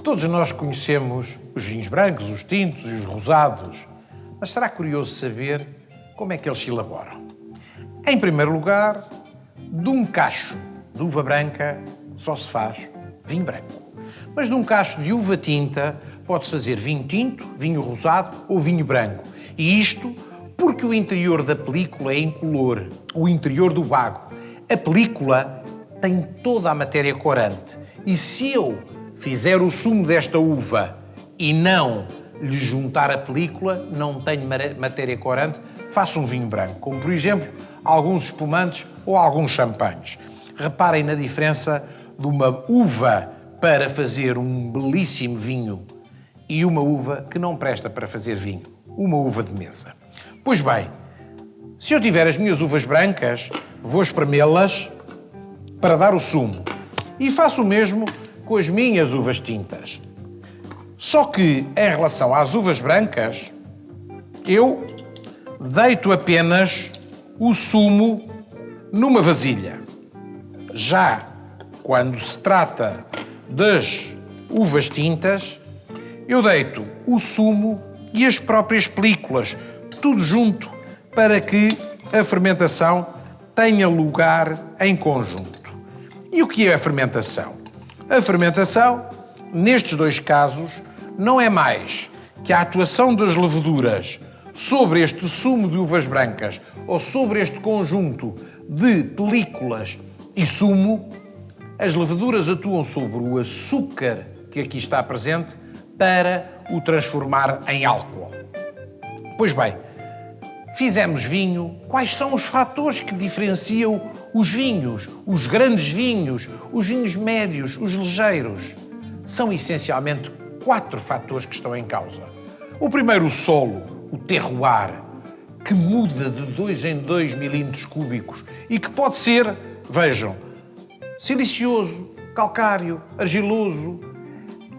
Todos nós conhecemos os vinhos brancos, os tintos e os rosados, mas será curioso saber como é que eles se elaboram. Em primeiro lugar, de um cacho de uva branca só se faz vinho branco. Mas de um cacho de uva tinta pode-se fazer vinho tinto, vinho rosado ou vinho branco. E isto porque o interior da película é incolor, o interior do bago. A película tem toda a matéria corante. E se eu fizer o sumo desta uva e não lhe juntar a película, não tenho matéria corante, faço um vinho branco, como por exemplo alguns espumantes ou alguns champanhes. Reparem na diferença de uma uva para fazer um belíssimo vinho e uma uva que não presta para fazer vinho, uma uva de mesa. Pois bem, se eu tiver as minhas uvas brancas, vou espremê-las para dar o sumo. E faço o mesmo com as minhas uvas tintas. Só que, em relação às uvas brancas, eu deito apenas o sumo numa vasilha. Já quando se trata das uvas tintas, eu deito o sumo e as próprias películas, tudo junto, para que a fermentação tenha lugar em conjunto. E o que é a fermentação? A fermentação, nestes dois casos, não é mais que a atuação das leveduras sobre este sumo de uvas brancas ou sobre este conjunto de películas e sumo. As leveduras atuam sobre o açúcar que aqui está presente para o transformar em álcool. Pois bem, fizemos vinho. Quais são os fatores que diferenciam os vinhos, os grandes vinhos, os vinhos médios, os ligeiros? São essencialmente 4 fatores que estão em causa. O primeiro, o solo, o terroir, que muda de 2 em 2 milímetros cúbicos e que pode ser, vejam, silicioso, calcário, argiloso.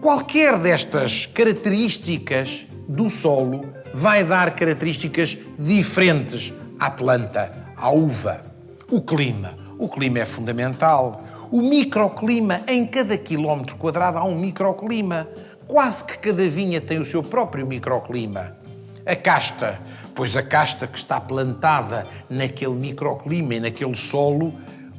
Qualquer destas características do solo vai dar características diferentes à planta, à uva. O clima é fundamental. O microclima, em cada quilómetro quadrado há um microclima. Quase que cada vinha tem o seu próprio microclima. A casta, pois a casta que está plantada naquele microclima e naquele solo,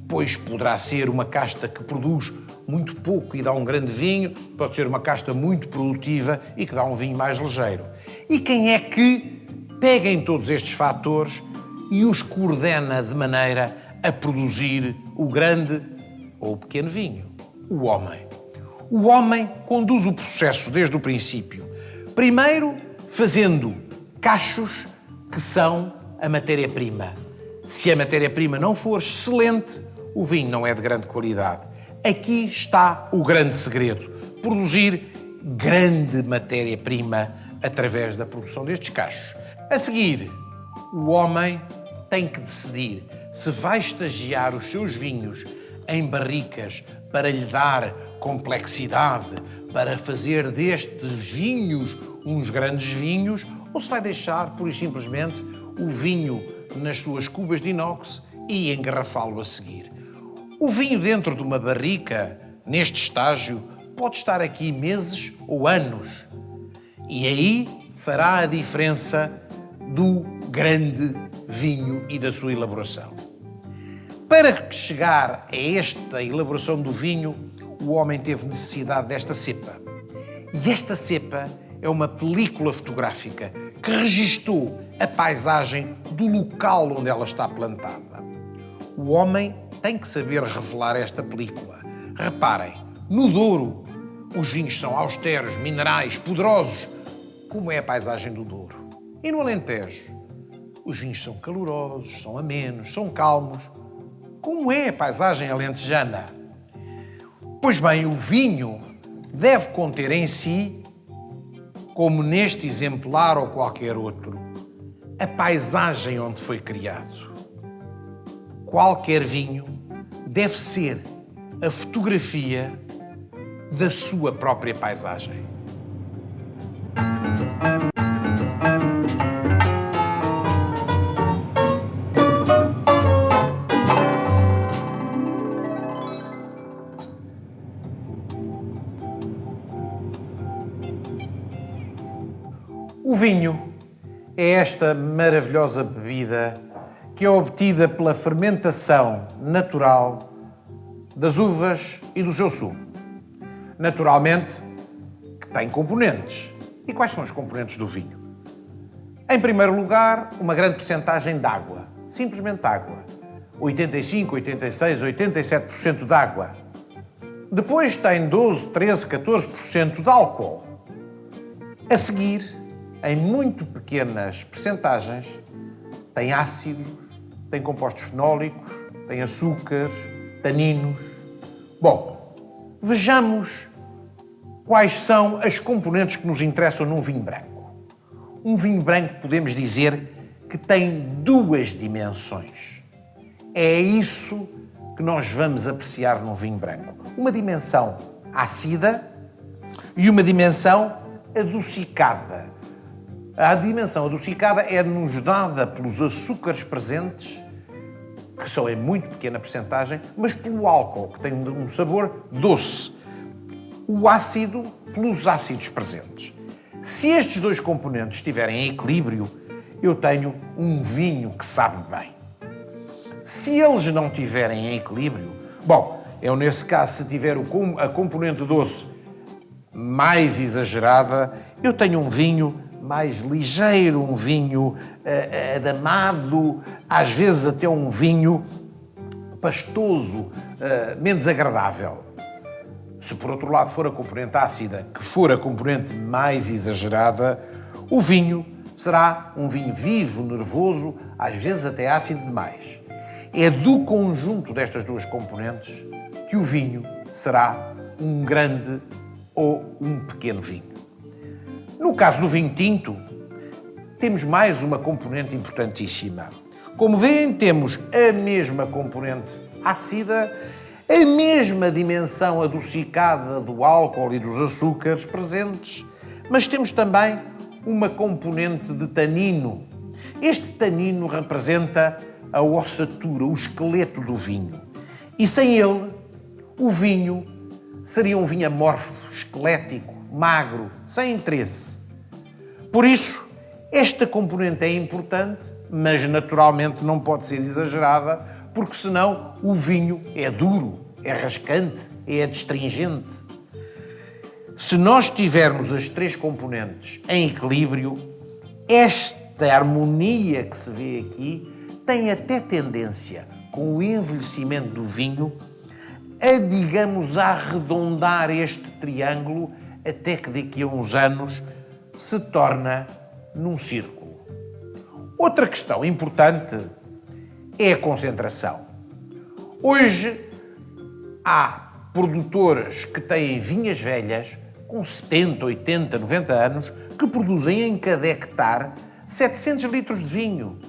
pois poderá ser uma casta que produz muito pouco e dá um grande vinho, pode ser uma casta muito produtiva e que dá um vinho mais ligeiro. E quem é que pega em todos estes fatores e os coordena de maneira a produzir o grande ou o pequeno vinho? O homem. O homem conduz o processo desde o princípio. Primeiro, fazendo cachos que são a matéria-prima. Se a matéria-prima não for excelente, o vinho não é de grande qualidade. Aqui está o grande segredo. Produzir grande matéria-prima através da produção destes cachos. A seguir, o homem tem que decidir se vai estagiar os seus vinhos em barricas para lhe dar complexidade, para fazer destes vinhos uns grandes vinhos, ou se vai deixar, pura e simplesmente, o vinho nas suas cubas de inox e engarrafá-lo a seguir. O vinho dentro de uma barrica, neste estágio, pode estar aqui meses ou anos. E aí fará a diferença do grande vinho e da sua elaboração. Para chegar a esta elaboração do vinho, o homem teve necessidade desta cepa. E esta cepa é uma película fotográfica que registou a paisagem do local onde ela está plantada. O homem tem que saber revelar esta película. Reparem, no Douro, os vinhos são austeros, minerais, poderosos, como é a paisagem do Douro. E no Alentejo, os vinhos são calorosos, são amenos, são calmos, como é a paisagem alentejana. Pois bem, o vinho deve conter em si, como neste exemplar ou qualquer outro, a paisagem onde foi criado. Qualquer vinho deve ser a fotografia da sua própria paisagem. O vinho é esta maravilhosa bebida que é obtida pela fermentação natural das uvas e do seu sumo. Naturalmente, que tem componentes. E quais são os componentes do vinho? Em primeiro lugar, uma grande percentagem de água. Simplesmente água. 85, 86, 87% de água. Depois tem 12, 13, 14% de álcool. A seguir, em muito pequenas percentagens, tem ácidos, tem compostos fenólicos, tem açúcares, taninos. Bom, vejamos quais são as componentes que nos interessam num vinho branco. Um vinho branco podemos dizer que tem duas dimensões. É isso que nós vamos apreciar num vinho branco. Uma dimensão ácida e uma dimensão adocicada. A dimensão adocicada é-nos dada pelos açúcares presentes, que são em muito pequena percentagem, mas pelo álcool, que tem um sabor doce. O ácido pelos ácidos presentes. Se estes dois componentes estiverem em equilíbrio, eu tenho um vinho que sabe bem. Se eles não estiverem em equilíbrio, bom, eu nesse caso, se tiver a componente doce mais exagerada, eu tenho um vinho mais ligeiro, um vinho adamado, às vezes até um vinho pastoso, menos agradável. Se por outro lado for a componente ácida, que for a componente mais exagerada, o vinho será um vinho vivo, nervoso, às vezes até ácido demais. É do conjunto destas duas componentes que o vinho será um grande ou um pequeno vinho. No caso do vinho tinto, temos mais uma componente importantíssima. Como veem, temos a mesma componente ácida, a mesma dimensão adocicada do álcool e dos açúcares presentes, mas temos também uma componente de tanino. Este tanino representa a ossatura, o esqueleto do vinho. E sem ele, o vinho seria um vinho amorfo, esquelético, magro, sem interesse. Por isso, esta componente é importante, mas naturalmente não pode ser exagerada, porque senão o vinho é duro, é rascante, é adstringente. Se nós tivermos as três componentes em equilíbrio, esta harmonia que se vê aqui tem até tendência, com o envelhecimento do vinho, a, digamos, arredondar este triângulo até que daqui a uns anos se torna num círculo. Outra questão importante é a concentração. Hoje há produtores que têm vinhas velhas com 70, 80, 90 anos que produzem em cada hectare 700 litros de vinho,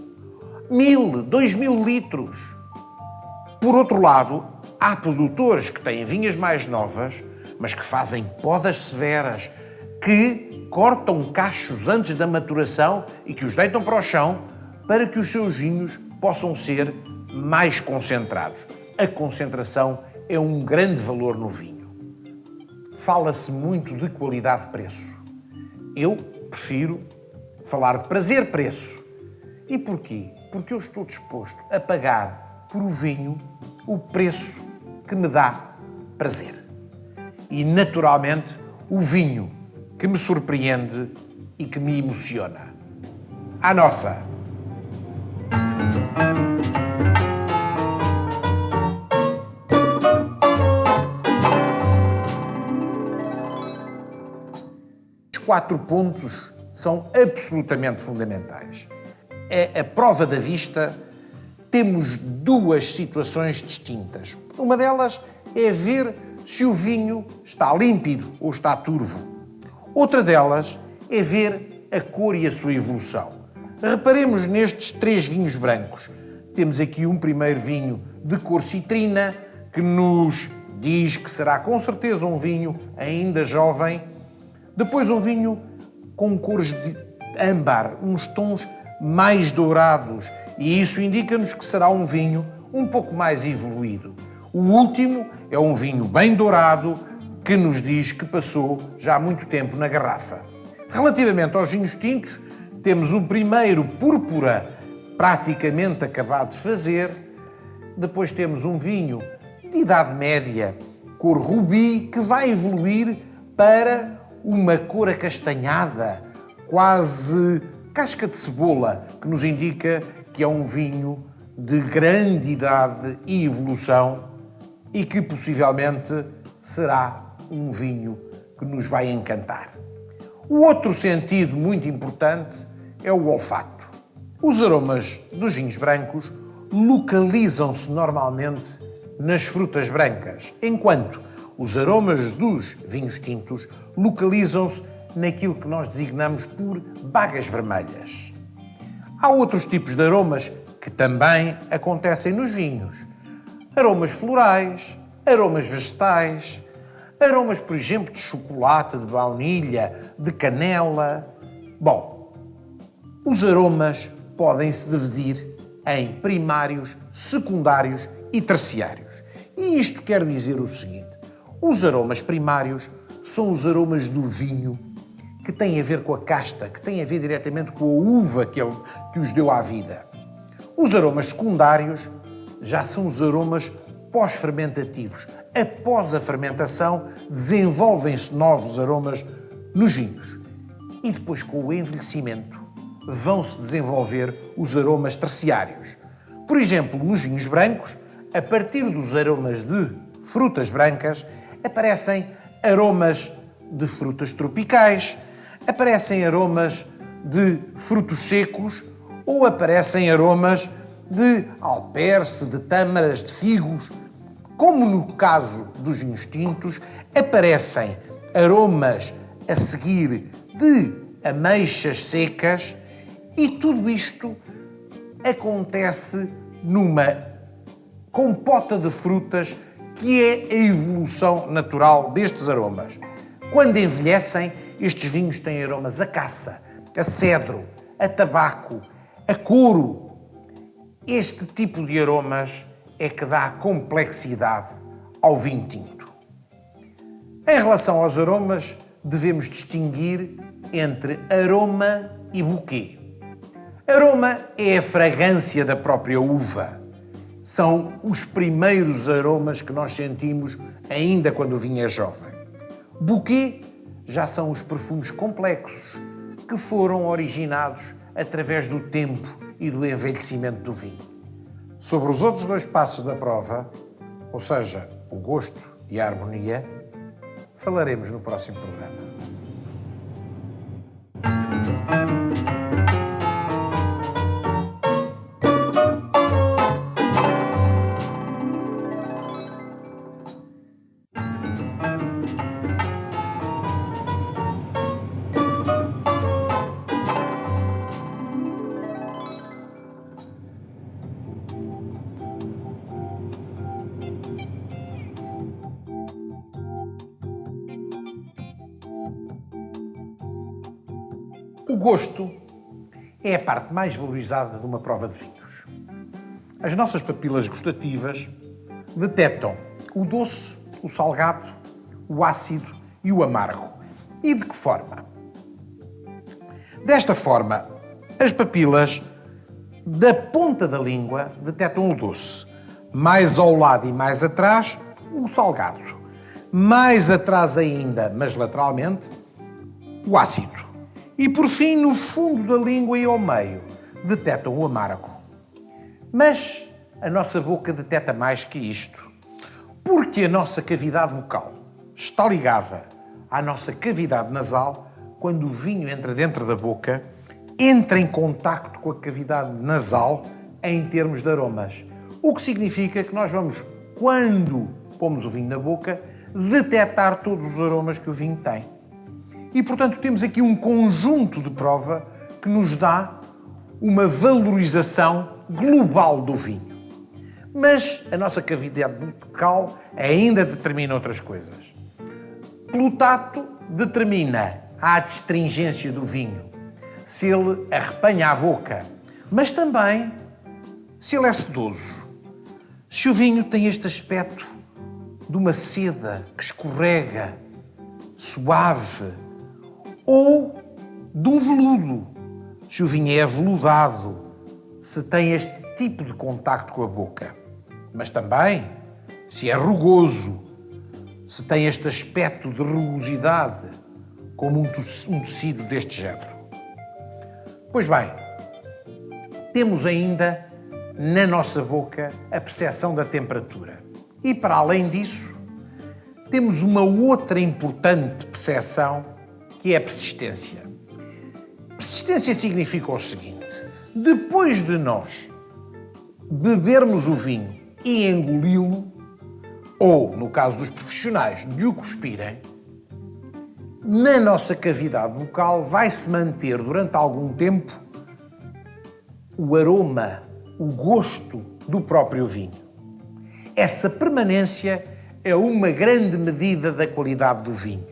1000, 2000 litros. Por outro lado, há produtores que têm vinhas mais novas, mas que fazem podas severas, que cortam cachos antes da maturação e que os deitam para o chão para que os seus vinhos possam ser mais concentrados. A concentração é um grande valor no vinho. Fala-se muito de qualidade-preço. Eu prefiro falar de prazer-preço. E porquê? Porque eu estou disposto a pagar por o vinho o preço que me dá prazer. E, naturalmente, o vinho que me surpreende e que me emociona. À nossa! Os 4 pontos são absolutamente fundamentais. A prova da vista, temos 2 situações distintas. Uma delas é ver se o vinho está límpido ou está turvo. Outra delas é ver a cor e a sua evolução. Reparemos nestes 3 vinhos brancos. Temos aqui um primeiro vinho de cor citrina, que nos diz que será com certeza um vinho ainda jovem. Depois um vinho com cores de âmbar, uns tons mais dourados, e isso indica-nos que será um vinho um pouco mais evoluído. O último é um vinho bem dourado, que nos diz que passou já muito tempo na garrafa. Relativamente aos vinhos tintos, temos um primeiro púrpura praticamente acabado de fazer, depois temos um vinho de idade média, cor rubi, que vai evoluir para uma cor acastanhada, quase casca de cebola, que nos indica que é um vinho de grande idade e evolução e que possivelmente será um vinho que nos vai encantar. O outro sentido muito importante é o olfato. Os aromas dos vinhos brancos localizam-se normalmente nas frutas brancas, enquanto os aromas dos vinhos tintos localizam-se naquilo que nós designamos por bagas vermelhas. Há outros tipos de aromas que também acontecem nos vinhos. Aromas florais, aromas vegetais, aromas, por exemplo, de chocolate, de baunilha, de canela. Bom, os aromas podem se dividir em primários, secundários e terciários. E isto quer dizer o seguinte: os aromas primários são os aromas do vinho que têm a ver com a casta, que têm a ver diretamente com a uva que os deu à vida. Os aromas secundários já são os aromas pós-fermentativos. Após a fermentação, desenvolvem-se novos aromas nos vinhos. E depois, com o envelhecimento, vão-se desenvolver os aromas terciários. Por exemplo, nos vinhos brancos, a partir dos aromas de frutas brancas, aparecem aromas de frutas tropicais, aparecem aromas de frutos secos ou aparecem aromas de alperce, de tâmaras, de figos. Como no caso dos vinhos tintos, aparecem aromas a seguir de ameixas secas e tudo isto acontece numa compota de frutas que é a evolução natural destes aromas. Quando envelhecem, estes vinhos têm aromas a caça, a cedro, a tabaco, a couro. Este tipo de aromas é que dá complexidade ao vinho tinto. Em relação aos aromas, devemos distinguir entre aroma e buquê. Aroma é a fragrância da própria uva. São os primeiros aromas que nós sentimos ainda quando o vinho é jovem. Buquê já são os perfumes complexos que foram originados através do tempo e do envelhecimento do vinho. Sobre os outros dois passos da prova, ou seja, o gosto e a harmonia, falaremos no próximo programa. O gosto é a parte mais valorizada de uma prova de vinhos. As nossas papilas gustativas detectam o doce, o salgado, o ácido e o amargo. E de que forma? Desta forma, as papilas da ponta da língua detectam o doce. Mais ao lado e mais atrás, o salgado. Mais atrás ainda, mas lateralmente, o ácido. E, por fim, no fundo da língua e ao meio, detectam o amargo. Mas a nossa boca detecta mais que isto, porque a nossa cavidade bucal está ligada à nossa cavidade nasal. Quando o vinho entra dentro da boca, entra em contacto com a cavidade nasal em termos de aromas. O que significa que nós vamos, quando pomos o vinho na boca, detectar todos os aromas que o vinho tem. E, portanto, temos aqui um conjunto de prova que nos dá uma valorização global do vinho. Mas a nossa cavidade bucal ainda determina outras coisas. Pelo tato, determina a adstringência do vinho, se ele arrepanha a boca, mas também se ele é sedoso. Se o vinho tem este aspecto de uma seda que escorrega, suave, ou de um veludo, se o vinho é aveludado, se tem este tipo de contacto com a boca. Mas também se é rugoso, se tem este aspecto de rugosidade, como um tecido deste género. Pois bem, temos ainda na nossa boca a percepção da temperatura. E para além disso, temos uma outra importante percepção, que é a persistência. Persistência significa o seguinte: depois de nós bebermos o vinho e engoli-lo, ou, no caso dos profissionais, de o cuspirem, na nossa cavidade bucal vai-se manter durante algum tempo o aroma, o gosto do próprio vinho. Essa permanência é uma grande medida da qualidade do vinho.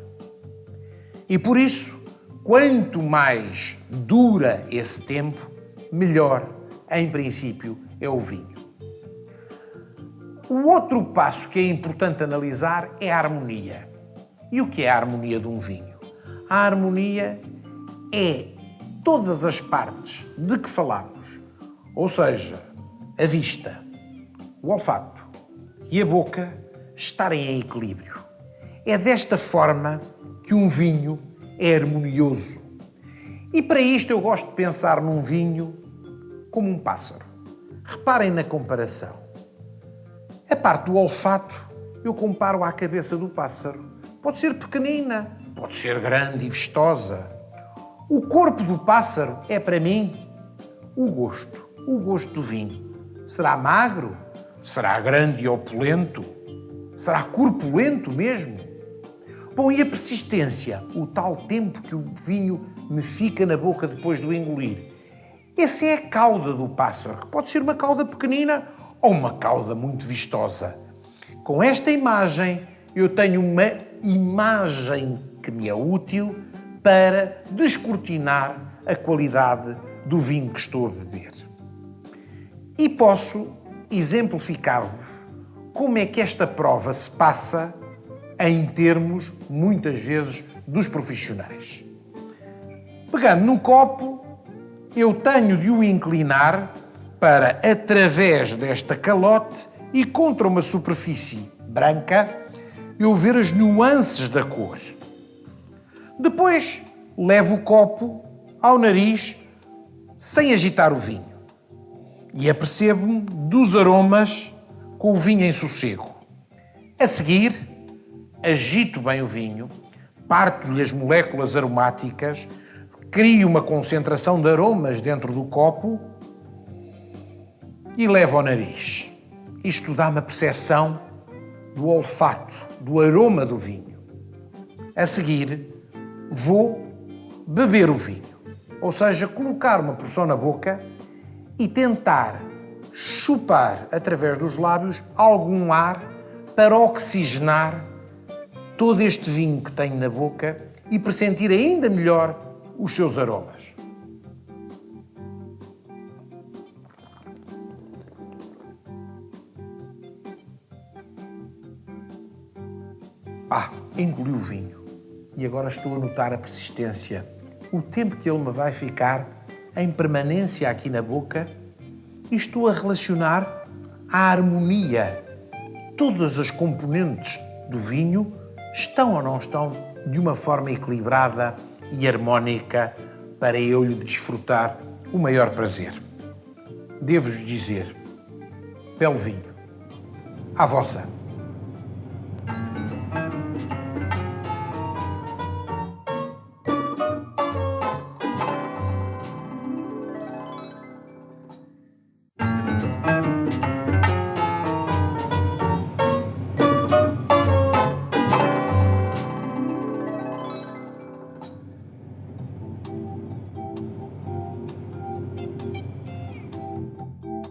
E por isso, quanto mais dura esse tempo, melhor, em princípio, é o vinho. O outro passo que é importante analisar é a harmonia. E o que é a harmonia de um vinho? A harmonia é todas as partes de que falamos, ou seja, a vista, o olfato e a boca estarem em equilíbrio. É desta forma que um vinho é harmonioso. E para isto eu gosto de pensar num vinho como um pássaro. Reparem na comparação. A parte do olfato eu comparo à cabeça do pássaro. Pode ser pequenina, pode ser grande e vistosa. O corpo do pássaro é, para mim, o gosto do vinho. Será magro? Será grande e opulento? Será corpulento mesmo? Bom, e a persistência? O tal tempo que o vinho me fica na boca depois de o engolir. Essa é a cauda do pássaro, que pode ser uma cauda pequenina ou uma cauda muito vistosa. Com esta imagem, eu tenho uma imagem que me é útil para descortinar a qualidade do vinho que estou a beber. E posso exemplificar-vos como é que esta prova se passa em termos, muitas vezes, dos profissionais. Pegando no copo, eu tenho de o inclinar para, através desta calote e contra uma superfície branca, eu ver as nuances da cor. Depois, levo o copo ao nariz sem agitar o vinho e apercebo-me dos aromas com o vinho em sossego. A seguir, agito bem o vinho, parto-lhe as moléculas aromáticas, crio uma concentração de aromas dentro do copo e levo ao nariz. Isto dá-me a percepção do olfato, do aroma do vinho. A seguir, vou beber o vinho, ou seja, colocar uma porção na boca e tentar chupar através dos lábios algum ar para oxigenar todo este vinho que tenho na boca e pressentir ainda melhor os seus aromas. Engoli o vinho e agora estou a notar a persistência, o tempo que ele me vai ficar em permanência aqui na boca e estou a relacionar a harmonia. Todas as componentes do vinho estão ou não estão de uma forma equilibrada e harmónica para eu lhe desfrutar o maior prazer. Devo-vos dizer, belo vinho, à vossa.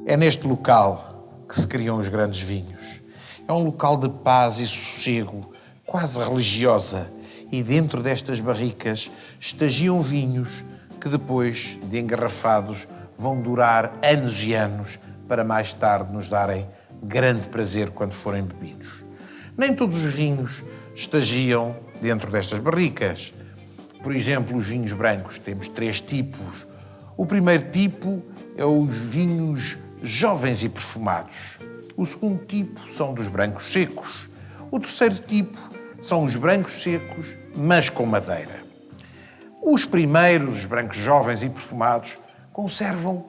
É neste local que se criam os grandes vinhos. É um local de paz e sossego, quase religiosa. E dentro destas barricas estagiam vinhos que depois, de engarrafados, vão durar anos e anos para mais tarde nos darem grande prazer quando forem bebidos. Nem todos os vinhos estagiam dentro destas barricas. por exemplo, os vinhos brancos. Temos três tipos. O primeiro tipo é os vinhos jovens e perfumados. O segundo tipo são dos brancos secos. O terceiro tipo são os brancos secos, mas com madeira. Os primeiros, os brancos jovens e perfumados, conservam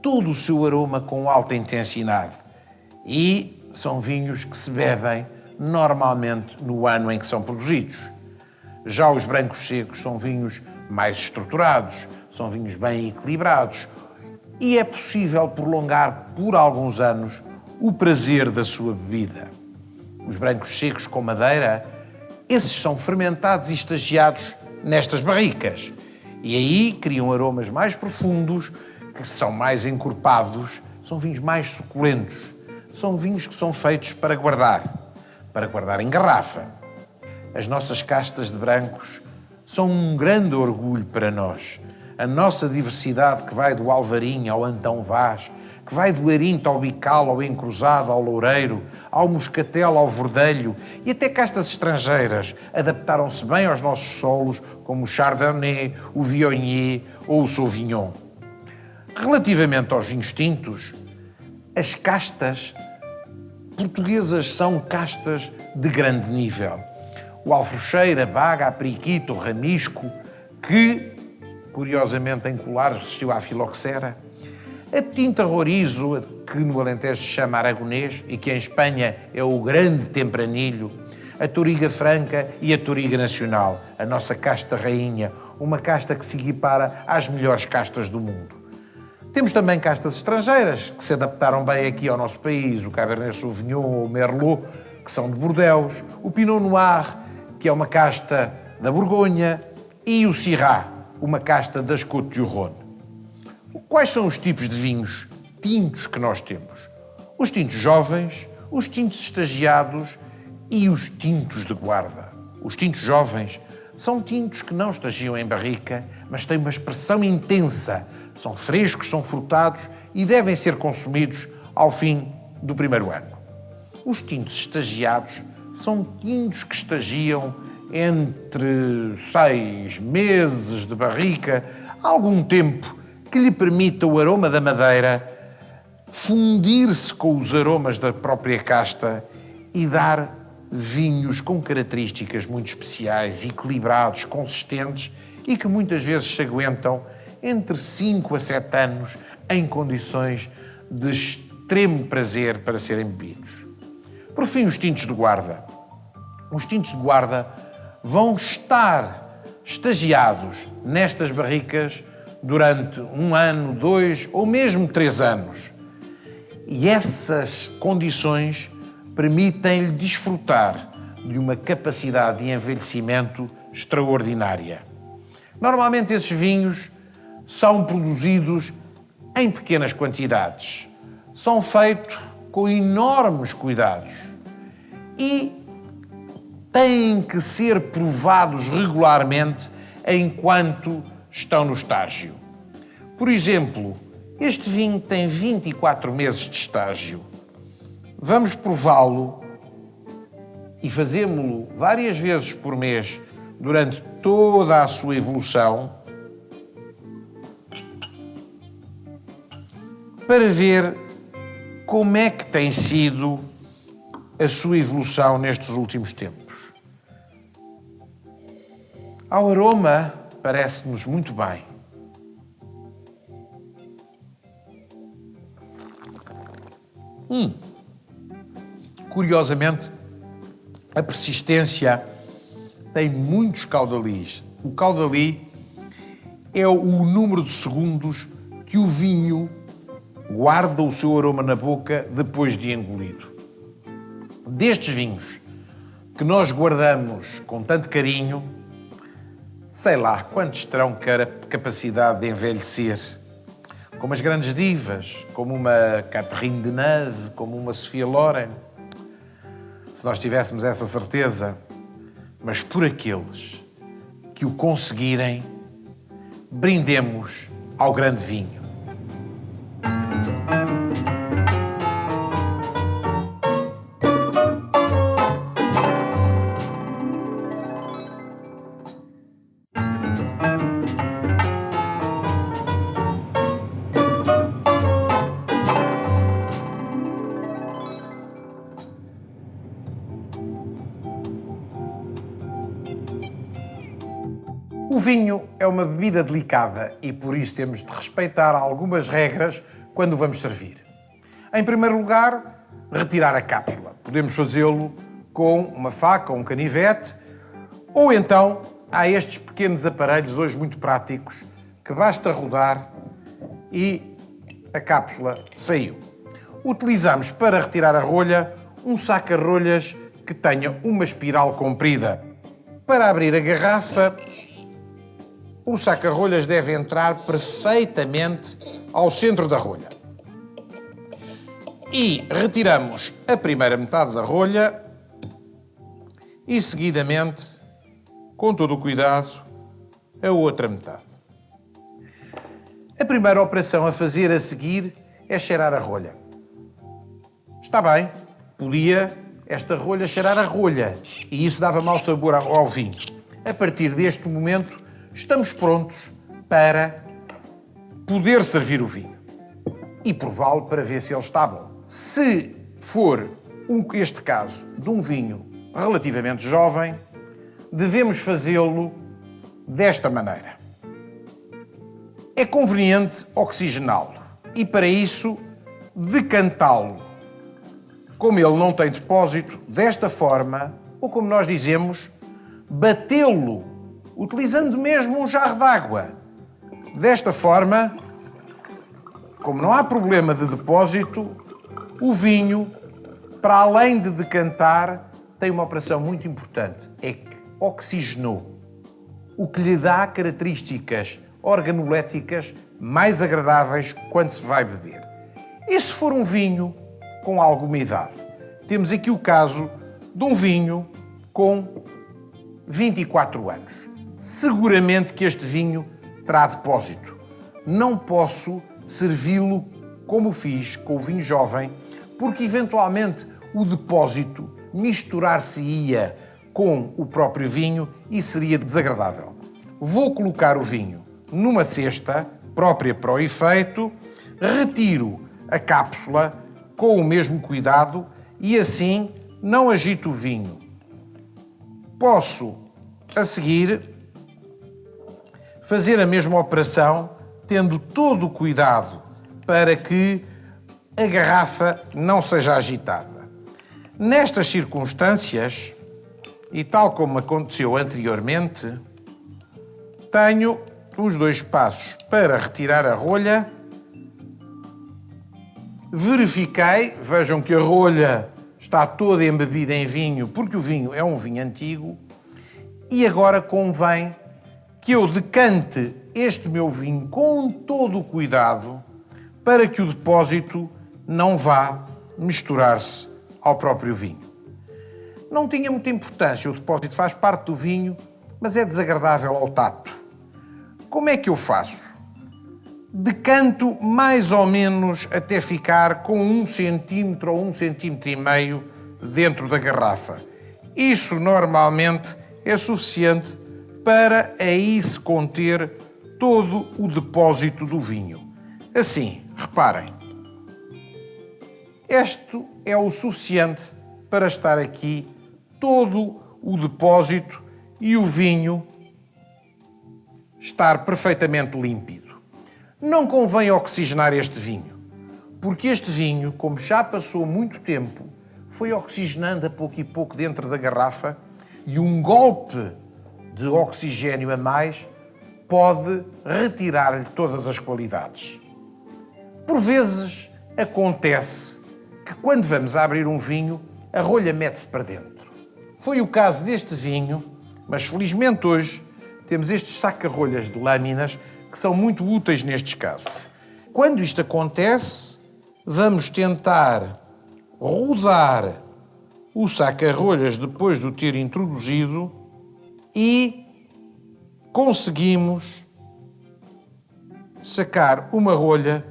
todo o seu aroma com alta intensidade e são vinhos que se bebem normalmente no ano em que são produzidos. Já os brancos secos são vinhos mais estruturados, são vinhos bem equilibrados e é possível prolongar por alguns anos o prazer da sua bebida. Os brancos secos com madeira, esses são fermentados e estagiados nestas barricas e aí criam aromas mais profundos, que são mais encorpados, são vinhos mais suculentos, são vinhos que são feitos para guardar em garrafa. As nossas castas de brancos são um grande orgulho para nós. A nossa diversidade que vai do Alvarinho ao Antão Vaz, que vai do Arinto ao Bical, ao Encruzado, ao Loureiro, ao Moscatel, ao Verdelho e até castas estrangeiras adaptaram-se bem aos nossos solos, como o Chardonnay, o Viognier ou o Sauvignon. Relativamente aos vinhos tintos, as castas portuguesas são castas de grande nível. O Alfrocheira, a Baga, a Periquito, o Ramisco, que, curiosamente, em Colares resistiu à filoxera. A tinta Rorizo, que no Alentejo se chama aragonês e que em Espanha é o grande tempranilho. A Touriga Franca e a Touriga Nacional, a nossa casta rainha, uma casta que se equipara às melhores castas do mundo. Temos também castas estrangeiras que se adaptaram bem aqui ao nosso país, o Cabernet Sauvignon ou o Merlot, que são de Bordeaux, o Pinot Noir, que é uma casta da Borgonha, e o Syrah, uma casta das Côtes du Rhône. Quais são os tipos de vinhos tintos que nós temos? Os tintos jovens, os tintos estagiados e os tintos de guarda. Os tintos jovens são tintos que não estagiam em barrica, mas têm uma expressão intensa. São frescos, são frutados e devem ser consumidos ao fim do primeiro ano. Os tintos estagiados são tintos que estagiam entre 6 meses de barrica, algum tempo que lhe permita o aroma da madeira fundir-se com os aromas da própria casta e dar vinhos com características muito especiais, equilibrados, consistentes e que muitas vezes se aguentam entre 5 a 7 anos em condições de extremo prazer para serem bebidos. Por fim, os tintos de guarda. Os tintos de guarda vão estar estagiados nestas barricas durante 1 ano, 2 ou mesmo 3 anos. E essas condições permitem-lhe desfrutar de uma capacidade de envelhecimento extraordinária. Normalmente esses vinhos são produzidos em pequenas quantidades, são feitos com enormes cuidados e têm que ser provados regularmente enquanto estão no estágio. Por exemplo, este vinho tem 24 meses de estágio. Vamos prová-lo e fazemos-lo várias vezes por mês durante toda a sua evolução para ver como é que tem sido a sua evolução nestes últimos tempos. Ao aroma, parece-nos muito bem. Curiosamente, a persistência tem muitos caudalis. O caudali é o número de segundos que o vinho guarda o seu aroma na boca depois de engolido. Destes vinhos que nós guardamos com tanto carinho, sei lá quantos terão capacidade de envelhecer. Como as grandes divas, como uma Catherine Deneuve, como uma Sophia Loren. Se nós tivéssemos essa certeza, mas por aqueles que o conseguirem, brindemos ao grande vinho. O vinho é uma bebida delicada e por isso temos de respeitar algumas regras quando vamos servir. Em primeiro lugar, retirar a cápsula. Podemos fazê-lo com uma faca ou um canivete, ou então há estes pequenos aparelhos, hoje muito práticos, que basta rodar e a cápsula saiu. Utilizamos para retirar a rolha um saca-rolhas que tenha uma espiral comprida. Para abrir a garrafa, o saca-rolhas deve entrar perfeitamente ao centro da rolha. E retiramos a primeira metade da rolha e, seguidamente, com todo o cuidado, a outra metade. A primeira operação a fazer a seguir é cheirar a rolha. Está bem, podia esta rolha cheirar a rolha e isso dava mau sabor ao vinho. A partir deste momento, estamos prontos para poder servir o vinho e prová-lo para ver se ele está bom. Se for este caso de um vinho relativamente jovem, devemos fazê-lo desta maneira. É conveniente oxigená-lo e, para isso, decantá-lo. Como ele não tem depósito, desta forma, ou como nós dizemos, batê-lo, utilizando mesmo um jarro de água. Desta forma, como não há problema de depósito, o vinho, para além de decantar, tem uma operação muito importante, é que oxigenou, o que lhe dá características organoléticas mais agradáveis quando se vai beber. E se for um vinho com alguma idade? Temos aqui o caso de um vinho com 24 anos. Seguramente que este vinho terá depósito. Não posso servi-lo como fiz com o vinho jovem, porque eventualmente o depósito misturar-se-ia com o próprio vinho e seria desagradável. Vou colocar o vinho numa cesta própria para o efeito, retiro a cápsula com o mesmo cuidado e assim não agito o vinho. Posso, a seguir, fazer a mesma operação, tendo todo o cuidado para que a garrafa não seja agitada. Nestas circunstâncias, e tal como aconteceu anteriormente, tenho os dois passos para retirar a rolha. Verifiquei, vejam que a rolha está toda embebida em vinho, porque o vinho é um vinho antigo, e agora convém que eu decante este meu vinho com todo o cuidado para que o depósito não vá misturar-se ao próprio vinho. Não tinha muita importância, o depósito faz parte do vinho, mas é desagradável ao tato. Como é que eu faço? Decanto mais ou menos até ficar com 1 centímetro ou 1,5 centímetros dentro da garrafa. Isso normalmente é suficiente para aí se conter todo o depósito do vinho. Assim, reparem, este é o suficiente para estar aqui todo o depósito e o vinho estar perfeitamente límpido. Não convém oxigenar este vinho, porque este vinho, como já passou muito tempo, foi oxigenando a pouco e pouco dentro da garrafa e um golpe de oxigênio a mais pode retirar-lhe todas as qualidades. Por vezes acontece que quando vamos a abrir um vinho, a rolha mete-se para dentro. Foi o caso deste vinho, mas felizmente hoje temos estes saca-rolhas de lâminas que são muito úteis nestes casos. Quando isto acontece, vamos tentar rodar o saca-rolhas depois de o ter introduzido e conseguimos sacar uma rolha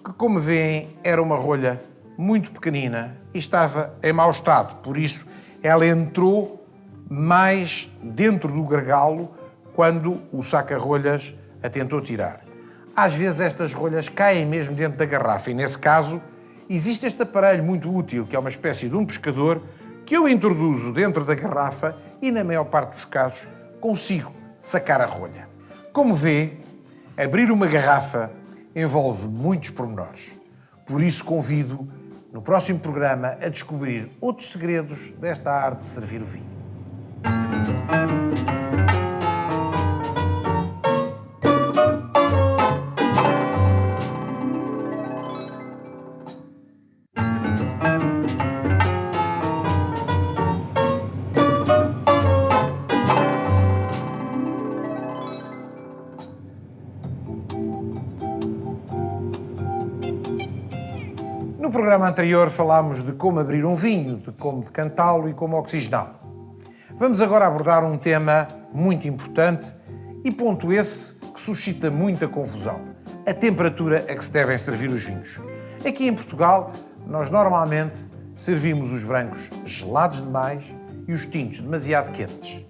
que, como veem, era uma rolha muito pequenina e estava em mau estado. Por isso, ela entrou mais dentro do gargalo quando o saca-rolhas a tentou tirar. Às vezes estas rolhas caem mesmo dentro da garrafa e, nesse caso, existe este aparelho muito útil, que é uma espécie de um pescador, que eu introduzo dentro da garrafa e, na maior parte dos casos, consigo sacar a rolha. Como vê, abrir uma garrafa envolve muitos pormenores. Por isso convido, no próximo programa, a descobrir outros segredos desta arte de servir o vinho. No programa anterior falámos de como abrir um vinho, de como decantá-lo e como oxigená-lo. Vamos agora abordar um tema muito importante e ponto esse que suscita muita confusão: a temperatura a que se devem servir os vinhos. Aqui em Portugal, nós normalmente servimos os brancos gelados demais e os tintos demasiado quentes.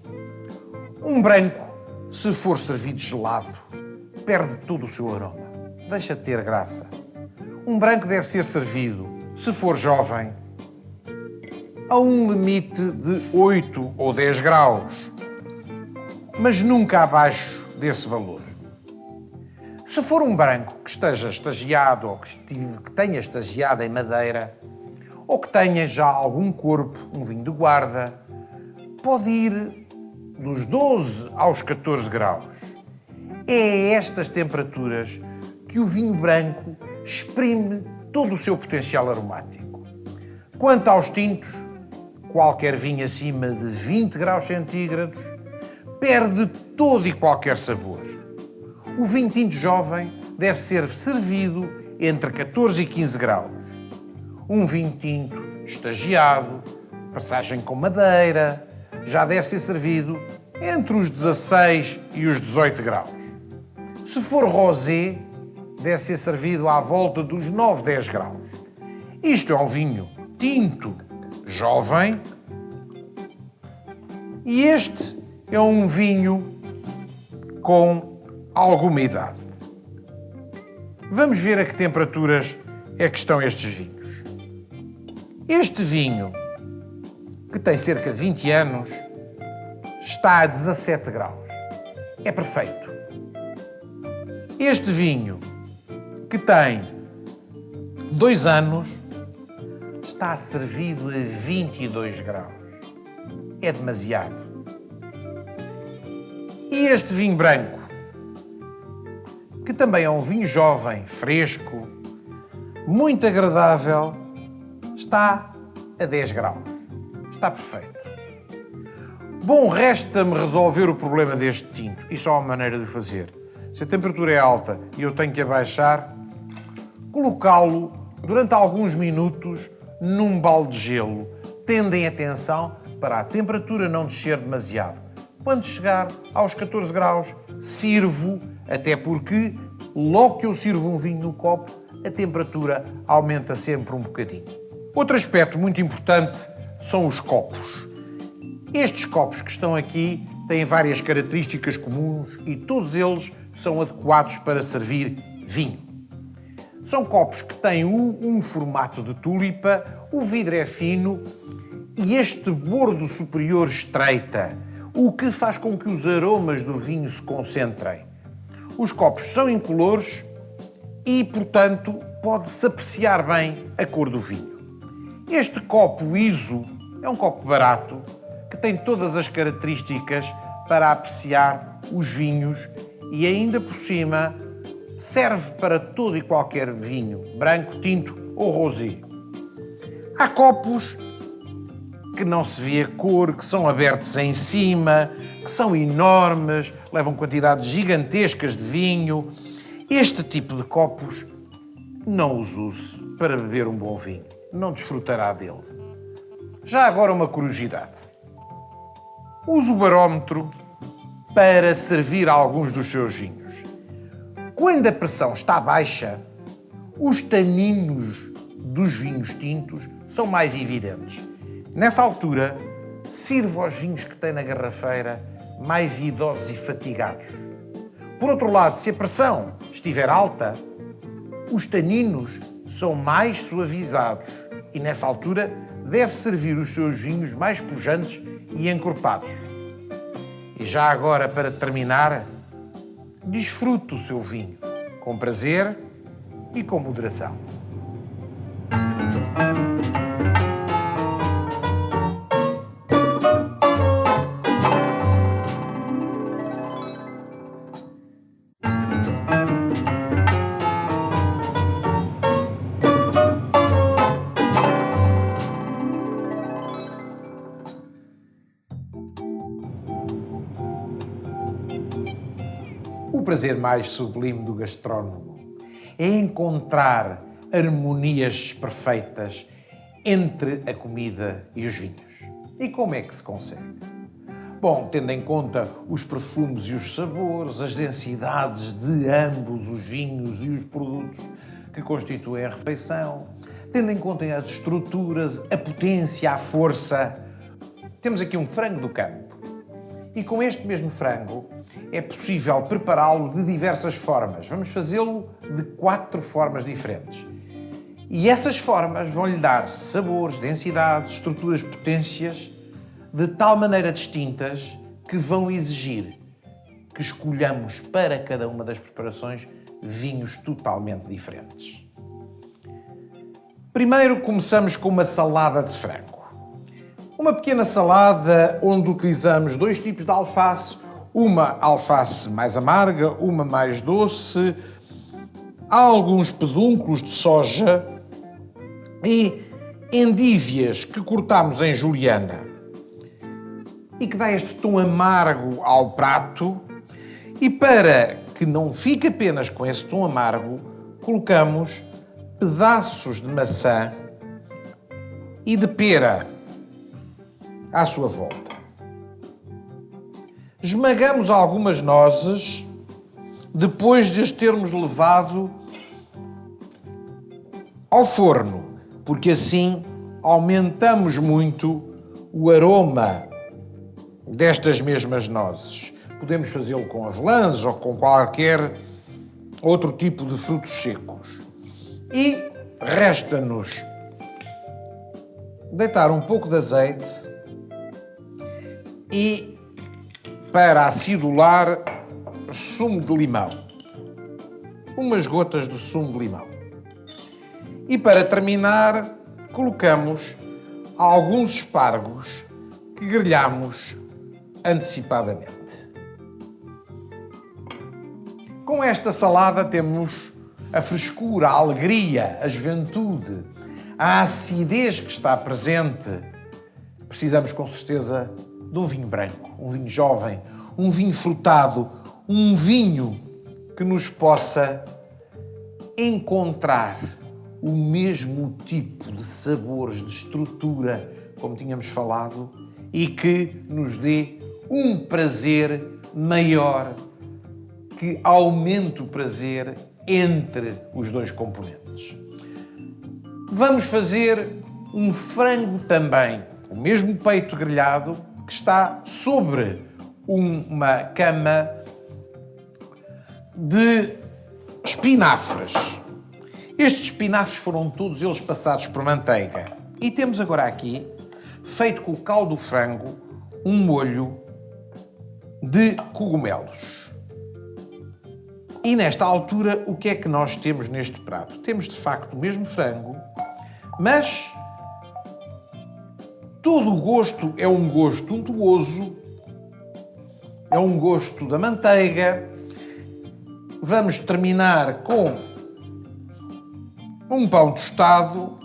Um branco, se for servido gelado, perde todo o seu aroma, deixa de ter graça. Um branco deve ser servido, se for jovem, a um limite de 8 ou 10 graus, mas nunca abaixo desse valor. Se for um branco que esteja estagiado ou que tenha estagiado em madeira, ou que tenha já algum corpo, um vinho de guarda, pode ir dos 12 aos 14 graus. É a estas temperaturas que o vinho branco exprime todo o seu potencial aromático. Quanto aos tintos, qualquer vinho acima de 20 graus centígrados perde todo e qualquer sabor. O vinho tinto jovem deve ser servido entre 14 e 15 graus. Um vinho tinto estagiado, passagem com madeira, já deve ser servido entre os 16 e os 18 graus. Se for rosé, deve ser servido à volta dos 9, 10 graus. Isto é um vinho tinto jovem e este é um vinho com alguma idade. Vamos ver a que temperaturas é que estão estes vinhos. Este vinho, que tem cerca de 20 anos, está a 17 graus. É perfeito. Este vinho, que tem 2 anos, está servido a 22 graus. É demasiado. E este vinho branco, que também é um vinho jovem, fresco, muito agradável, está a 10 graus. Está perfeito. Bom, resta-me resolver o problema deste tinto. E só há uma maneira de o fazer. Se a temperatura é alta e eu tenho que abaixar, colocá-lo durante alguns minutos num balde de gelo. Tendem atenção para a temperatura não descer demasiado. Quando chegar aos 14 graus, sirvo, até porque logo que eu sirvo um vinho no copo, a temperatura aumenta sempre um bocadinho. Outro aspecto muito importante são os copos. Estes copos que estão aqui têm várias características comuns e todos eles são adequados para servir vinho. São copos que têm um formato de tulipa, o vidro é fino e este bordo superior estreita, o que faz com que os aromas do vinho se concentrem. Os copos são incolores e, portanto, pode-se apreciar bem a cor do vinho. Este copo ISO é um copo barato que tem todas as características para apreciar os vinhos e ainda por cima serve para todo e qualquer vinho, branco, tinto ou rosé. Há copos que não se vê a cor, que são abertos em cima, que são enormes, levam quantidades gigantescas de vinho. Este tipo de copos não os use para beber um bom vinho, não desfrutará dele. Já agora uma curiosidade. Use o barómetro para servir alguns dos seus vinhos. Quando a pressão está baixa, os taninos dos vinhos tintos são mais evidentes. Nessa altura, sirva os vinhos que tem na garrafeira mais idosos e fatigados. Por outro lado, se a pressão estiver alta, os taninos são mais suavizados e, nessa altura, deve servir os seus vinhos mais pujantes e encorpados. E já agora, para terminar, desfrute o seu vinho com prazer e com moderação. O prazer mais sublime do gastrónomo é encontrar harmonias perfeitas entre a comida e os vinhos. E como é que se consegue? Bom, tendo em conta os perfumes e os sabores, as densidades de ambos os vinhos e os produtos que constituem a refeição, tendo em conta as estruturas, a potência, a força. Temos aqui um frango do campo. E com este mesmo frango é possível prepará-lo de diversas formas. Vamos fazê-lo de 4 formas diferentes. E essas formas vão-lhe dar sabores, densidades, estruturas, potências, de tal maneira distintas que vão exigir que escolhamos para cada uma das preparações vinhos totalmente diferentes. Primeiro começamos com uma salada de frango. Uma pequena salada onde utilizamos 2 tipos de alface, uma alface mais amarga, uma mais doce, alguns pedúnculos de soja e endívias que cortamos em juliana e que dá este tom amargo ao prato. E para que não fique apenas com esse tom amargo, colocamos pedaços de maçã e de pera à sua volta. Esmagamos algumas nozes depois de as termos levado ao forno, porque assim aumentamos muito o aroma destas mesmas nozes. Podemos fazê-lo com avelãs ou com qualquer outro tipo de frutos secos. E resta-nos deitar um pouco de azeite e, para acidular, sumo de limão. Umas gotas de sumo de limão. E para terminar, colocamos alguns espargos que grelhamos antecipadamente. Com esta salada temos a frescura, a alegria, a juventude, a acidez que está presente. Precisamos com certeza de um vinho branco, um vinho jovem, um vinho frutado, um vinho que nos possa encontrar o mesmo tipo de sabores, de estrutura, como tínhamos falado, e que nos dê um prazer maior, que aumente o prazer entre os 2 componentes. Vamos fazer um frango também, o mesmo peito grelhado, que está sobre uma cama de espinafres. Estes espinafres foram todos eles passados por manteiga. E temos agora aqui, feito com o caldo do frango, um molho de cogumelos. E nesta altura, o que é que nós temos neste prato? Temos de facto o mesmo frango, mas todo o gosto é um gosto untuoso, é um gosto da manteiga. Vamos terminar com um pão tostado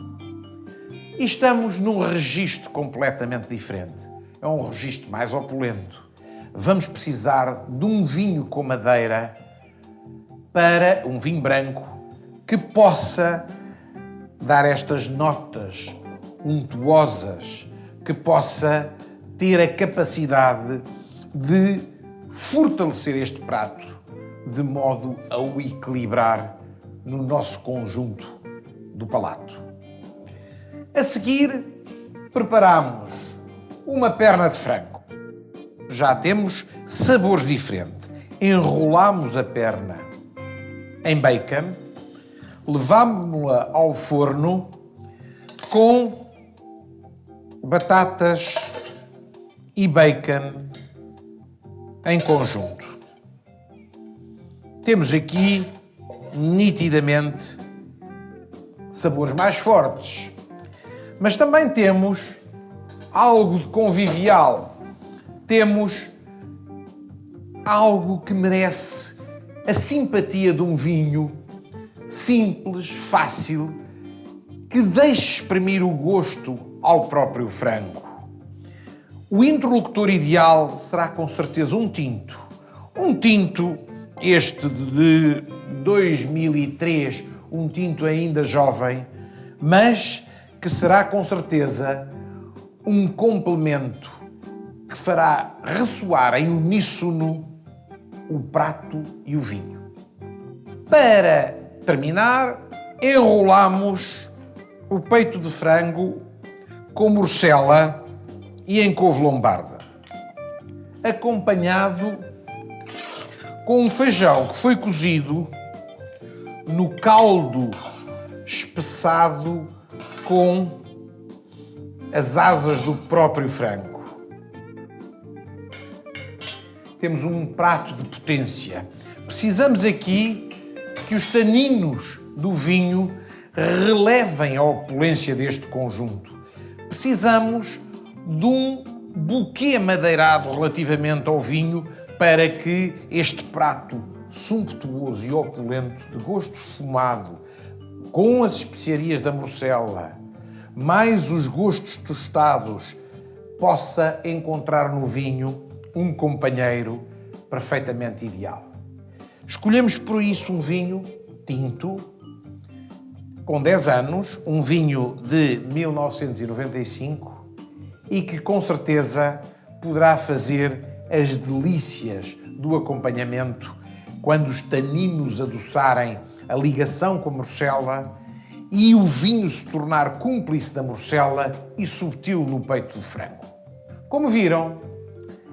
e estamos num registro completamente diferente. É um registro mais opulento. Vamos precisar de um vinho com madeira, para um vinho branco que possa dar estas notas untuosas, que possa ter a capacidade de fortalecer este prato de modo a o equilibrar no nosso conjunto do palato. A seguir, preparamos uma perna de frango. Já temos sabores diferentes. Enrolamos a perna em bacon, levámos-la ao forno com batatas e bacon em conjunto. Temos aqui, nitidamente, sabores mais fortes. Mas também temos algo de convivial. Temos algo que merece a simpatia de um vinho simples, fácil, que deixe exprimir o gosto ao próprio frango. O interlocutor ideal será com certeza um tinto. Um tinto, este de 2003, um tinto ainda jovem, mas que será com certeza um complemento que fará ressoar em uníssono o prato e o vinho. Para terminar, enrolamos o peito de frango com morcela e em couve lombarda, acompanhado com um feijão que foi cozido no caldo espessado com as asas do próprio frango. Temos um prato de potência. Precisamos aqui que os taninos do vinho relevem a opulência deste conjunto. Precisamos de um buquê amadeirado relativamente ao vinho para que este prato sumptuoso e opulento, de gosto esfumado, com as especiarias da morcela, mais os gostos tostados, possa encontrar no vinho um companheiro perfeitamente ideal. Escolhemos por isso um vinho tinto, com 10 anos, um vinho de 1995 e que com certeza poderá fazer as delícias do acompanhamento quando os taninos adoçarem a ligação com a morcela e o vinho se tornar cúmplice da morcela e subtil no peito do frango. Como viram,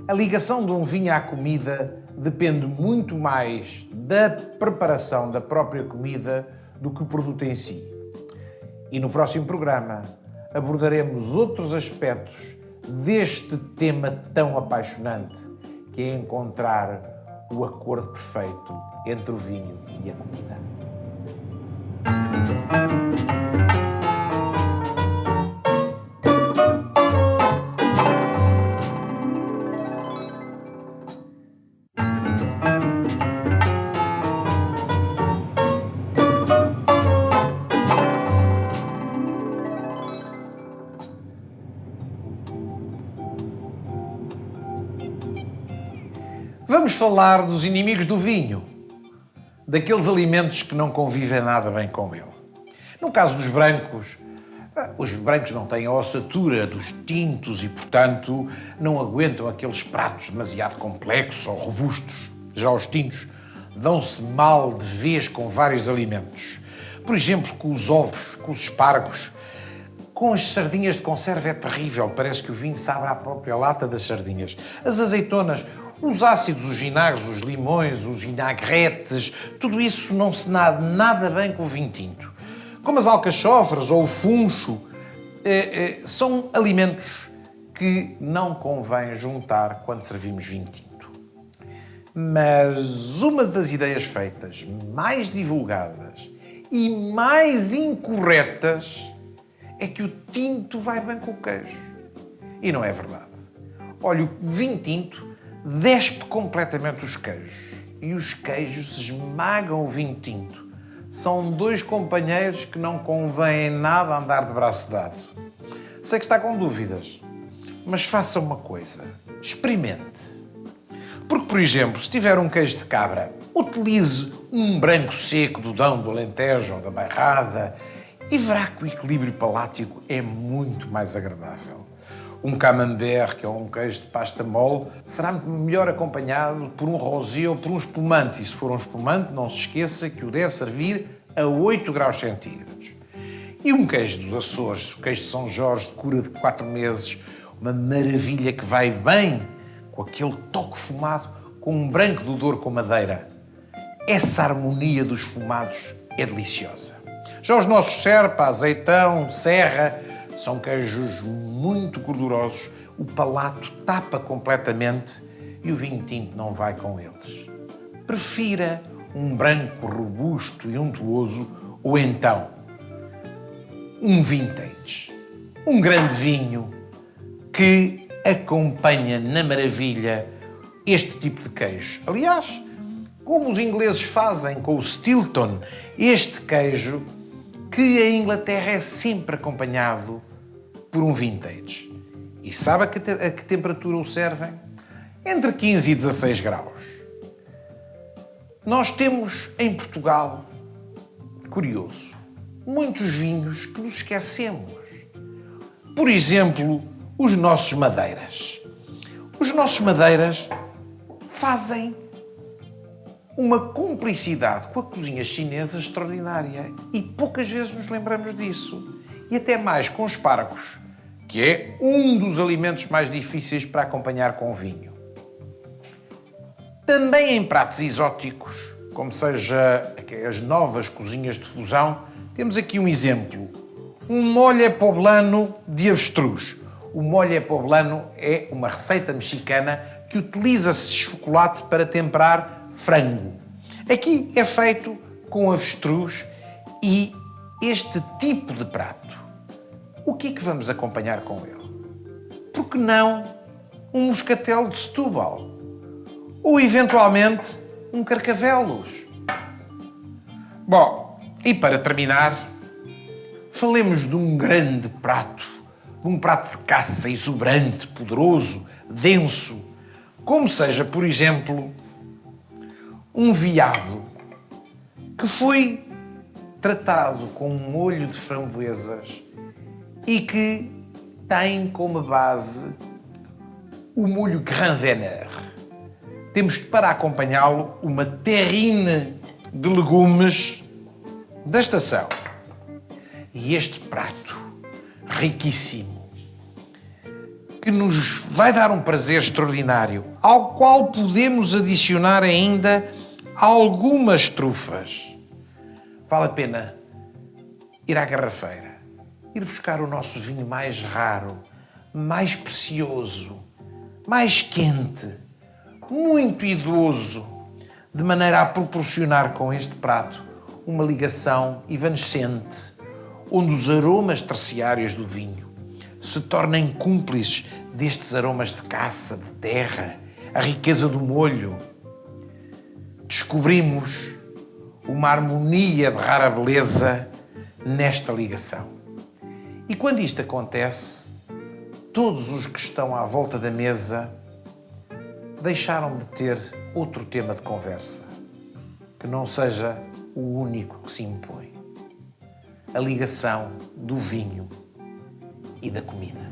a ligação de um vinho à comida depende muito mais da preparação da própria comida do que o produto em si. E no próximo programa abordaremos outros aspectos deste tema tão apaixonante, que é encontrar o acordo perfeito entre o vinho e a comida. Vamos falar dos inimigos do vinho, daqueles alimentos que não convivem nada bem com ele. No caso dos brancos, os brancos não têm a ossatura dos tintos e, portanto, não aguentam aqueles pratos demasiado complexos ou robustos. Já os tintos dão-se mal de vez com vários alimentos. Por exemplo, com os ovos, com os espargos. Com as sardinhas de conserva é terrível, parece que o vinho sabe à própria lata das sardinhas. As azeitonas, os ácidos, os vinagres, os limões, os vinagretes, tudo isso não se dá nada bem com o vinho tinto. Como as alcachofras ou o funcho, são alimentos que não convém juntar quando servimos vinho tinto. Mas uma das ideias feitas mais divulgadas e mais incorretas é que o tinto vai bem com o queijo. E não é verdade. Olha, o vinho tinto despe completamente os queijos e os queijos esmagam o vinho tinto. São dois companheiros que não convém nada andar de braço dado. Sei que está com dúvidas, mas faça uma coisa, experimente. Porque, por exemplo, se tiver um queijo de cabra, utilize um branco seco do Dão, do Alentejo ou da Bairrada e verá que o equilíbrio palático é muito mais agradável. Um camembert, que é um queijo de pasta mole, será melhor acompanhado por um rosé ou por um espumante. E se for um espumante, não se esqueça que o deve servir a 8 graus centígrados. E um queijo dos Açores, o queijo de São Jorge, de cura de 4 meses, uma maravilha que vai bem com aquele toque fumado, com um branco do Douro com madeira. Essa harmonia dos fumados é deliciosa. Já os nossos serpa, azeitão, serra, são queijos muito gordurosos, o palato tapa completamente e o vinho tinto não vai com eles. Prefira um branco robusto e untuoso, ou então um vintage, um grande vinho que acompanha na maravilha este tipo de queijo. Aliás, como os ingleses fazem com o Stilton, este queijo que em Inglaterra é sempre acompanhado por um vintage. E sabe a que temperatura o servem? Entre 15 e 16 graus. Nós temos em Portugal, curioso, muitos vinhos que nos esquecemos. Por exemplo, os nossos madeiras. Os nossos madeiras fazem uma cumplicidade com a cozinha chinesa extraordinária e poucas vezes nos lembramos disso. E até mais com os pargos, que é um dos alimentos mais difíceis para acompanhar com vinho. Também em pratos exóticos, como seja as novas cozinhas de fusão, temos aqui um exemplo. Um mole poblano de avestruz. O mole poblano é uma receita mexicana que utiliza-se chocolate para temperar frango. Aqui é feito com avestruz e este tipo de prato. O que é que vamos acompanhar com ele? Por que não um moscatel de Setúbal? Ou, eventualmente, um carcavelos? Bom, e para terminar, falemos de um grande prato, de um prato de caça exuberante, poderoso, denso, como seja, por exemplo, um veado que foi tratado com um molho de framboesas e que tem como base o molho Grand Veneur. Temos para acompanhá-lo uma terrine de legumes da estação. E este prato riquíssimo, que nos vai dar um prazer extraordinário, ao qual podemos adicionar ainda algumas trufas. Vale a pena ir à garrafeira, ir buscar o nosso vinho mais raro, mais precioso, mais quente, muito idoso, de maneira a proporcionar com este prato uma ligação evanescente, onde os aromas terciários do vinho se tornem cúmplices destes aromas de caça, de terra, a riqueza do molho. Descobrimos uma harmonia de rara beleza nesta ligação. E quando isto acontece, todos os que estão à volta da mesa deixaram de ter outro tema de conversa, que não seja o único que se impõe. A ligação do vinho e da comida.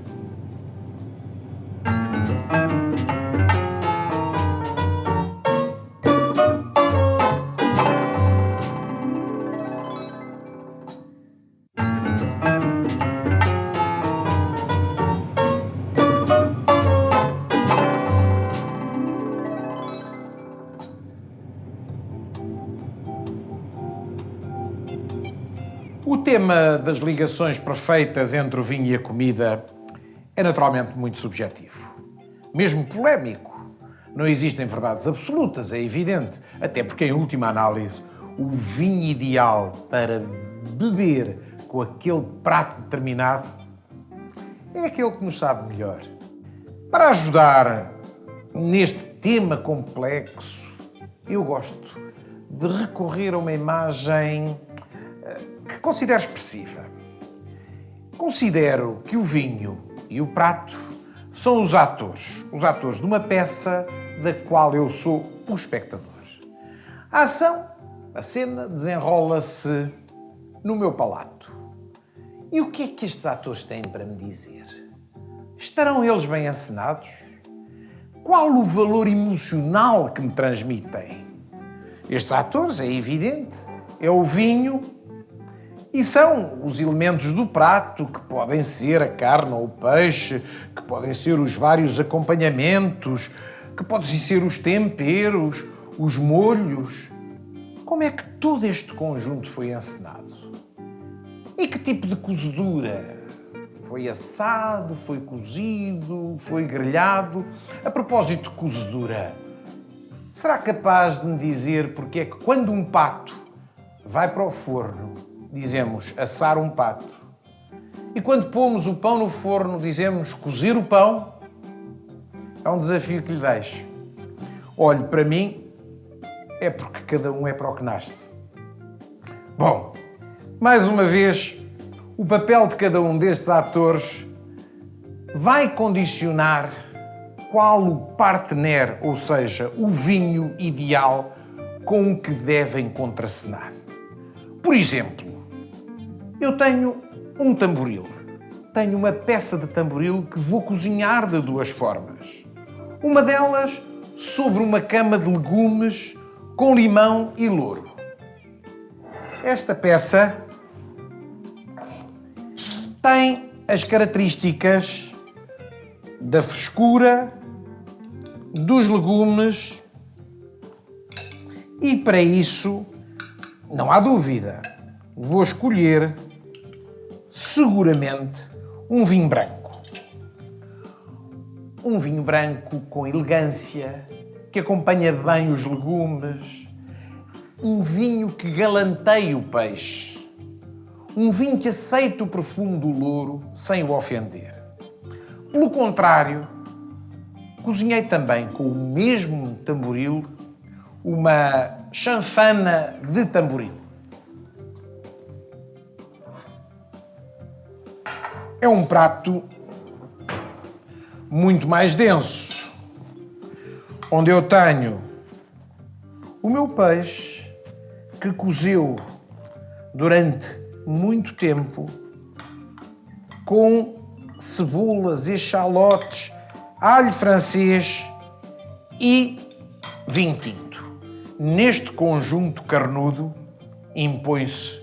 O tema das ligações perfeitas entre o vinho e a comida é naturalmente muito subjetivo, mesmo polémico. Não existem verdades absolutas, é evidente, até porque, em última análise, o vinho ideal para beber com aquele prato determinado é aquele que nos sabe melhor. Para ajudar neste tema complexo, eu gosto de recorrer a uma imagem que considero expressiva. Considero que o vinho e o prato são os atores de uma peça da qual eu sou o espectador. A ação, a cena, desenrola-se no meu palato. E o que é que estes atores têm para me dizer? Estarão eles bem encenados? Qual o valor emocional que me transmitem? Estes atores, é evidente, é o vinho e são os elementos do prato, que podem ser a carne ou o peixe, que podem ser os vários acompanhamentos, que podem ser os temperos, os molhos. Como é que todo este conjunto foi encenado? E que tipo de cozedura? Foi assado, foi cozido, foi grelhado? A propósito de cozedura, Será capaz de me dizer porque é que quando um pato vai para o forno, dizemos assar um pato, e quando pomos o pão no forno, dizemos cozer o pão? É um desafio que lhe deixo. Olhe, para mim, é porque cada um é para o que nasce. Bom, mais uma vez, o papel de cada um destes atores vai condicionar qual o partner, ou seja, o vinho ideal com o que devem contracenar. Por exemplo, eu tenho um tamboril. Tenho uma peça de tamboril que vou cozinhar de duas formas. Uma delas sobre uma cama de legumes com limão e louro. Esta peça tem as características da frescura, dos legumes e, para isso, não há dúvida, vou escolher seguramente um vinho branco. Um vinho branco com elegância, que acompanha bem os legumes. Um vinho que galanteia o peixe. Um vinho que aceita o perfume do louro sem o ofender. Pelo contrário, cozinhei também com o mesmo tamboril uma chanfana de tamboril. É um prato muito mais denso, onde eu tenho o meu peixe que cozeu durante muito tempo com cebolas, echalotes, alho francês e vinho tinto. Neste conjunto carnudo, impõe-se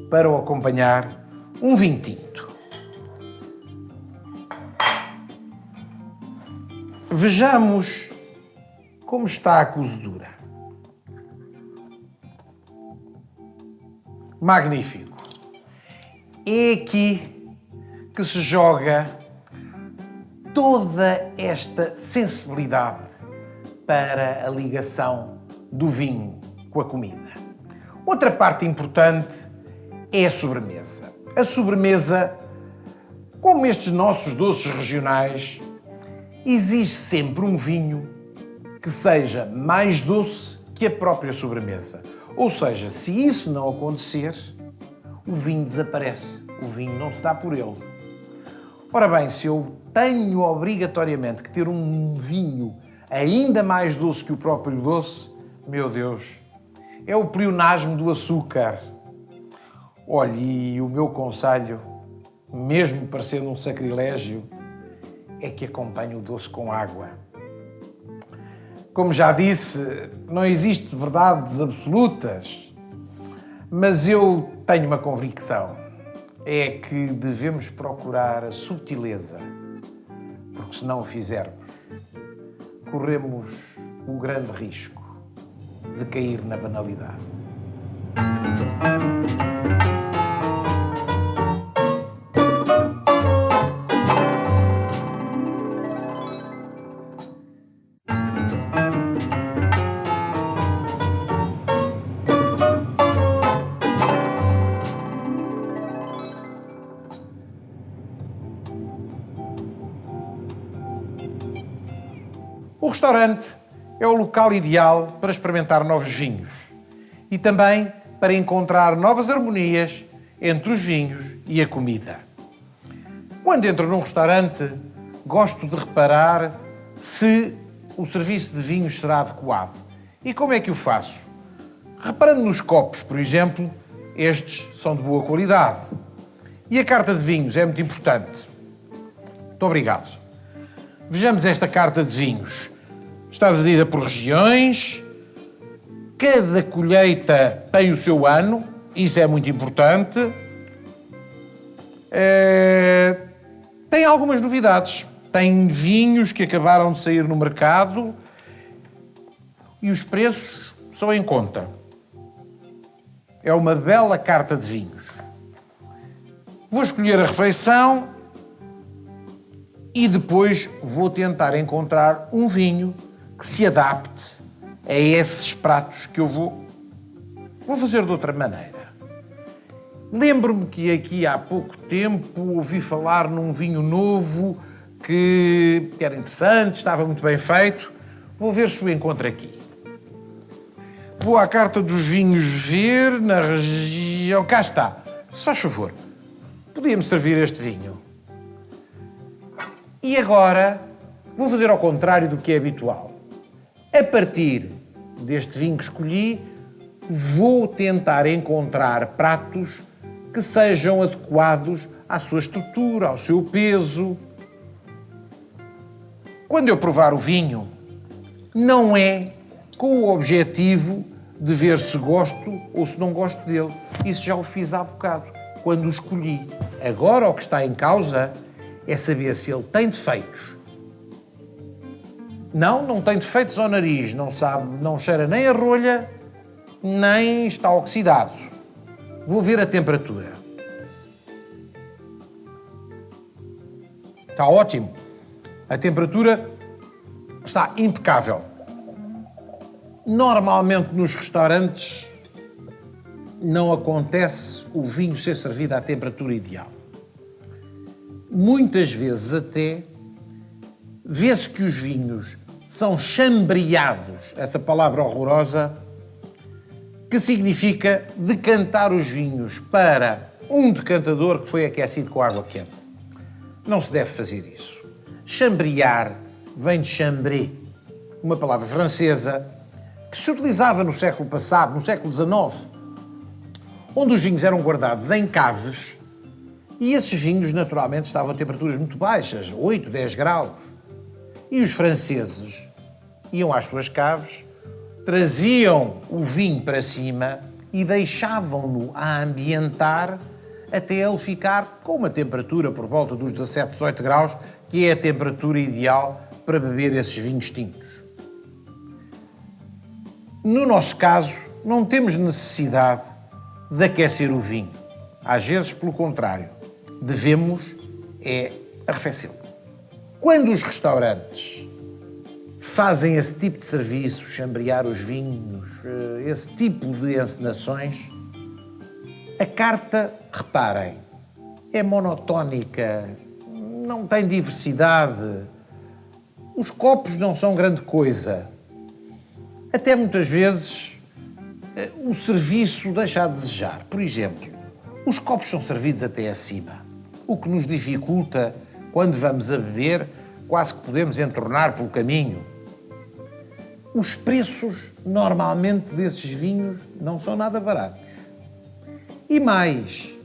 para o acompanhar um vinho tinto. Vejamos como está a cozedura. Magnífico. É aqui que se joga toda esta sensibilidade para a ligação do vinho com a comida. Outra parte importante é a sobremesa. A sobremesa, como estes nossos doces regionais, exige sempre um vinho que seja mais doce que a própria sobremesa. Ou seja, se isso não acontecer, o vinho desaparece. O vinho não se dá por ele. Ora bem, se eu tenho obrigatoriamente que ter um vinho ainda mais doce que o próprio doce, meu Deus, é o pleonasmo do açúcar. Olhe, e o meu conselho, mesmo parecendo um sacrilégio, é que acompanhe o doce com água. Como já disse, não existe verdades absolutas, mas eu tenho uma convicção. É que devemos procurar a subtileza, porque se não o fizermos, corremos o grande risco de cair na banalidade. O restaurante é o local ideal para experimentar novos vinhos e também para encontrar novas harmonias entre os vinhos e a comida. Quando entro num restaurante, gosto de reparar se o serviço de vinhos será adequado. E como é que o faço? Reparando nos copos, por exemplo, estes são de boa qualidade. E a carta de vinhos é muito importante. Muito obrigado. Vejamos esta carta de vinhos. Está dividida por regiões. Cada colheita tem o seu ano. Isso é muito importante. Tem algumas novidades. Tem vinhos que acabaram de sair no mercado e os preços são em conta. É uma bela carta de vinhos. Vou escolher a refeição e depois vou tentar encontrar um vinho que se adapte é esses pratos que eu vou fazer de outra maneira. Lembro-me que aqui há pouco tempo ouvi falar num vinho novo que era interessante, estava muito bem feito. Vou ver se o encontro aqui. Vou à carta dos vinhos ver na região... Cá está. Se faz favor, podia-me servir este vinho. E agora vou fazer ao contrário do que é habitual. A partir deste vinho que escolhi, vou tentar encontrar pratos que sejam adequados à sua estrutura, ao seu peso. Quando eu provar o vinho, não é com o objetivo de ver se gosto ou se não gosto dele. Isso já o fiz há bocado, quando o escolhi. Agora o que está em causa é saber se ele tem defeitos. Não tem defeitos ao nariz, não cheira nem a rolha, nem está oxidado. Vou ver a temperatura. Está ótimo. A temperatura está impecável. Normalmente nos restaurantes não acontece o vinho ser servido à temperatura ideal. Muitas vezes até vê-se que os vinhos são chambreados, essa palavra horrorosa, que significa decantar os vinhos para um decantador que foi aquecido com água quente. Não se deve fazer isso. Chambrear vem de chambré, uma palavra francesa que se utilizava no século passado, no século XIX, onde os vinhos eram guardados em caves e esses vinhos naturalmente estavam a temperaturas muito baixas, 8, 10 graus. E os franceses iam às suas caves, traziam o vinho para cima e deixavam-no a ambientar até ele ficar com uma temperatura por volta dos 17, 18 graus, que é a temperatura ideal para beber esses vinhos tintos. No nosso caso, não temos necessidade de aquecer o vinho. Às vezes, pelo contrário, devemos arrefecê-lo. Quando os restaurantes fazem esse tipo de serviço, chambrear os vinhos, esse tipo de encenações, a carta, reparem, é monotónica, não tem diversidade, os copos não são grande coisa. Até muitas vezes o serviço deixa a desejar. Por exemplo, os copos são servidos até acima, o que nos dificulta, quando vamos a beber, quase que podemos entornar pelo caminho. Os preços, normalmente, desses vinhos não são nada baratos. E mais,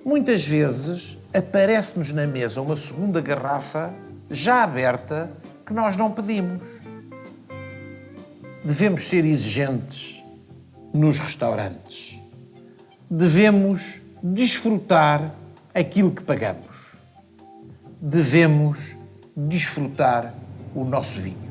muitas vezes aparece-nos na mesa uma segunda garrafa já aberta que nós não pedimos. Devemos ser exigentes nos restaurantes. Devemos desfrutar aquilo que pagamos. Devemos desfrutar o nosso vinho.